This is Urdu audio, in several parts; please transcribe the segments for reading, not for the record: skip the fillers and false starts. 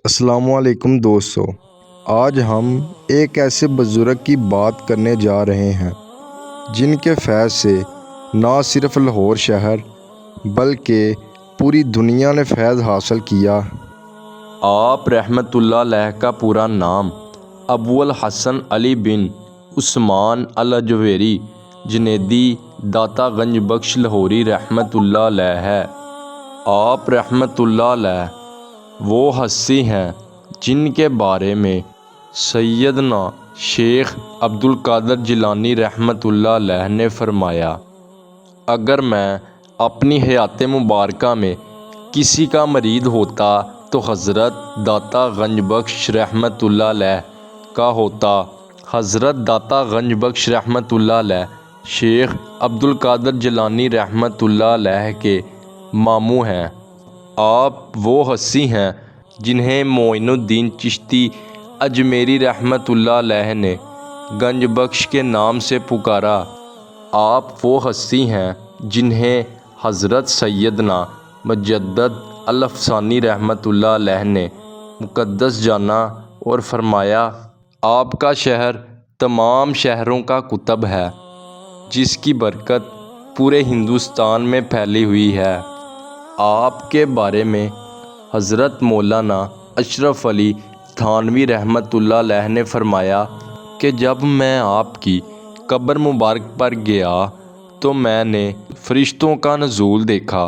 السلام علیکم دوستو، آج ہم ایک ایسے بزرگ کی بات کرنے جا رہے ہیں جن کے فیض سے نہ صرف لاہور شہر بلکہ پوری دنیا نے فیض حاصل کیا۔ آپ رحمت اللہ علیہ کا پورا نام ابو الحسن علی بن عثمان الحجویری جنیدی داتا گنج بخش لاہوری رحمت اللہ علیہ ہے۔ آپ رحمت اللہ علیہ وہ ہستی ہیں جن کے بارے میں سیدنا شیخ عبد القادر جیلانی رحمت اللہ علیہ نے فرمایا، اگر میں اپنی حیات مبارکہ میں کسی کا مرید ہوتا تو حضرت داتا گنج بخش رحمت اللہ علیہ کا ہوتا۔ حضرت داتا گنج بخش رحمت اللہ علیہ شیخ عبد القادر جیلانی رحمت اللہ علیہ کے ماموں ہیں۔ آپ وہ ہستی ہیں جنہیں معین الدین چشتی اجمیری رحمت اللہ علیہ نے گنج بخش کے نام سے پکارا۔ آپ وہ ہستی ہیں جنہیں حضرت سیدنا مجدد الافسانی رحمت اللہ علیہ نے مقدس جانا اور فرمایا، آپ کا شہر تمام شہروں کا قطب ہے جس کی برکت پورے ہندوستان میں پھیلی ہوئی ہے۔ آپ کے بارے میں حضرت مولانا اشرف علی تھانوی رحمت اللہ علیہ نے فرمایا کہ جب میں آپ کی قبر مبارک پر گیا تو میں نے فرشتوں کا نزول دیکھا۔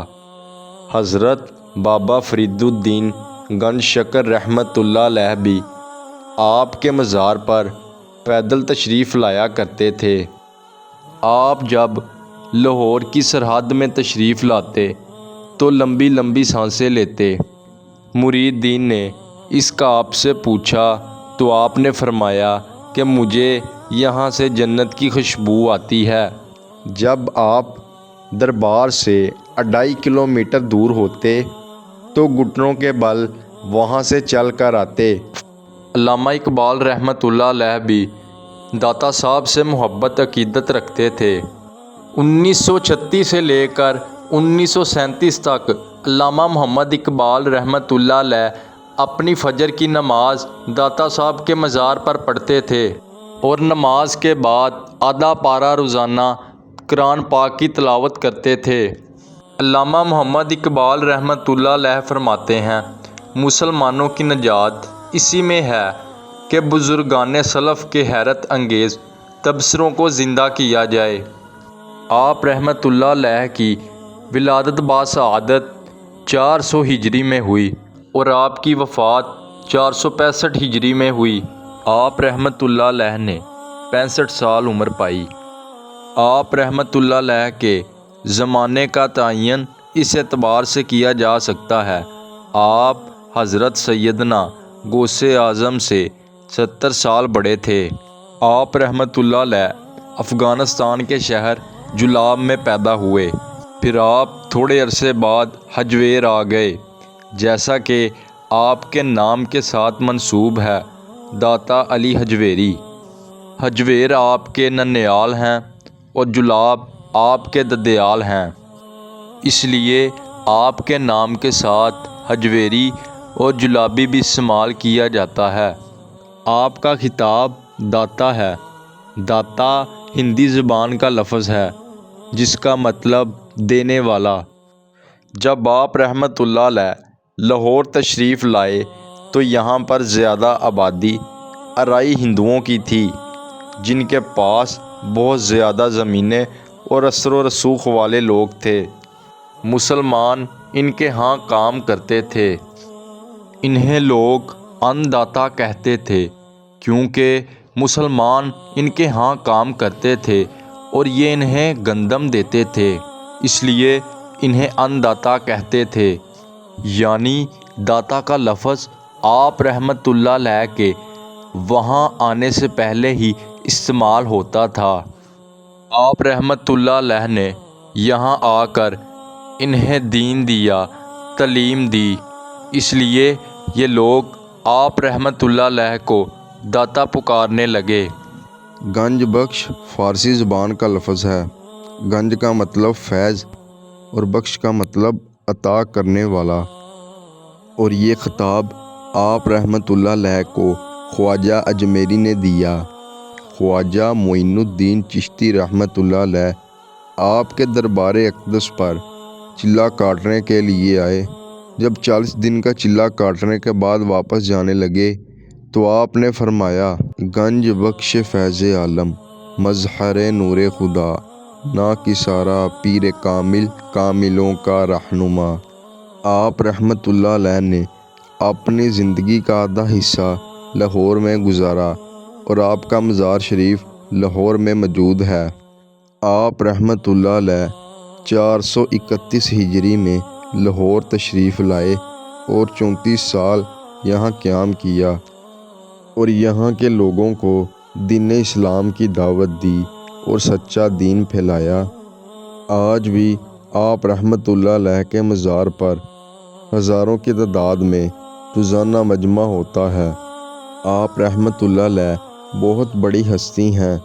حضرت بابا فرید الدین گنج شکر رحمت اللہ علیہ بھی آپ کے مزار پر پیدل تشریف لایا کرتے تھے۔ آپ جب لاہور کی سرحد میں تشریف لاتے تو لمبی لمبی سانسیں لیتے۔ مریدین نے اس کا آپ سے پوچھا تو آپ نے فرمایا کہ مجھے یہاں سے جنت کی خوشبو آتی ہے۔ جب آپ دربار سے 2.5 کلومیٹر دور ہوتے تو گھٹنوں کے بل وہاں سے چل کر آتے۔ علامہ اقبال رحمت اللہ علیہ بھی داتا صاحب سے محبت عقیدت رکھتے تھے۔ 1936 سے لے کر 1937 تک علامہ محمد اقبال رحمت اللہ علیہ اپنی فجر کی نماز داتا صاحب کے مزار پر پڑھتے تھے اور نماز کے بعد آدھا پارہ روزانہ قرآن پاک کی تلاوت کرتے تھے۔ علامہ محمد اقبال رحمت اللہ علیہ فرماتے ہیں، مسلمانوں کی نجات اسی میں ہے کہ بزرگان سلف کے حیرت انگیز تبصروں کو زندہ کیا جائے۔ آپ رحمت اللہ علیہ کی ولادت باسعادت 400 ہجری میں ہوئی اور آپ کی وفات 465 ہجری میں ہوئی۔ آپ رحمت اللہ علیہ نے 65 سال عمر پائی۔ آپ رحمت اللہ علیہ کے زمانے کا تعین اس اعتبار سے کیا جا سکتا ہے، آپ حضرت سیدنا غوث اعظم سے 70 سال بڑے تھے۔ آپ رحمت اللہ علیہ افغانستان کے شہر جلاب میں پیدا ہوئے، پھر آپ تھوڑے عرصے بعد حجویر آ گئے، جیسا کہ آپ کے نام کے ساتھ منسوب ہے، داتا علی حجویری۔ حجویر آپ کے ننیال ہیں اور جلاب آپ کے ددیال ہیں، اس لیے آپ کے نام کے ساتھ حجویری اور جلابی بھی استعمال کیا جاتا ہے۔ آپ کا خطاب داتا ہے۔ داتا ہندی زبان کا لفظ ہے جس کا مطلب دینے والا۔ جب آپ رحمت اللہ علیہ لاہور تشریف لائے تو یہاں پر زیادہ آبادی ارائی ہندوؤں کی تھی جن کے پاس بہت زیادہ زمینیں اور اثر و رسوخ والے لوگ تھے۔ مسلمان ان کے ہاں کام کرتے تھے۔ انہیں لوگ ان داتا کہتے تھے کیونکہ مسلمان ان کے ہاں کام کرتے تھے اور یہ انہیں گندم دیتے تھے، اس لیے انہیں ان داتا کہتے تھے۔ یعنی داتا کا لفظ آپ رحمت اللہ علیہ کے وہاں آنے سے پہلے ہی استعمال ہوتا تھا۔ آپ رحمت اللہ علیہ نے یہاں آ کر انہیں دین دیا، تعلیم دی، اس لیے یہ لوگ آپ رحمت اللہ علیہ کو داتا پکارنے لگے۔ گنج بخش فارسی زبان کا لفظ ہے۔ گنج کا مطلب فیض اور بخش کا مطلب عطا کرنے والا، اور یہ خطاب آپ رحمۃ اللہ علیہ کو خواجہ اجمیری نے دیا۔ خواجہ معین الدین چشتی رحمۃ اللہ علیہ آپ کے دربار اقدس پر چلہ کاٹنے کے لیے آئے۔ جب 40 دن کا چلہ کاٹنے کے بعد واپس جانے لگے تو آپ نے فرمایا، گنج بخش فیض عالم، مظہر نور خدا، نا کسارا پیر کامل، کاملوں کا رہنما۔ آپ رحمۃ اللہ علیہ نے اپنی زندگی کا آدھا حصہ لاہور میں گزارا اور آپ کا مزار شریف لاہور میں موجود ہے۔ آپ رحمۃ اللہ علیہ 431 ہجری میں لاہور تشریف لائے اور 34 سال یہاں قیام کیا اور یہاں کے لوگوں کو دین اسلام کی دعوت دی اور سچا دین پھیلایا۔ آج بھی آپ رحمۃ اللہ علیہ کے مزار پر ہزاروں کی تعداد میں روزانہ مجمع ہوتا ہے۔ آپ رحمۃ اللہ علیہ بہت بڑی ہستی ہیں۔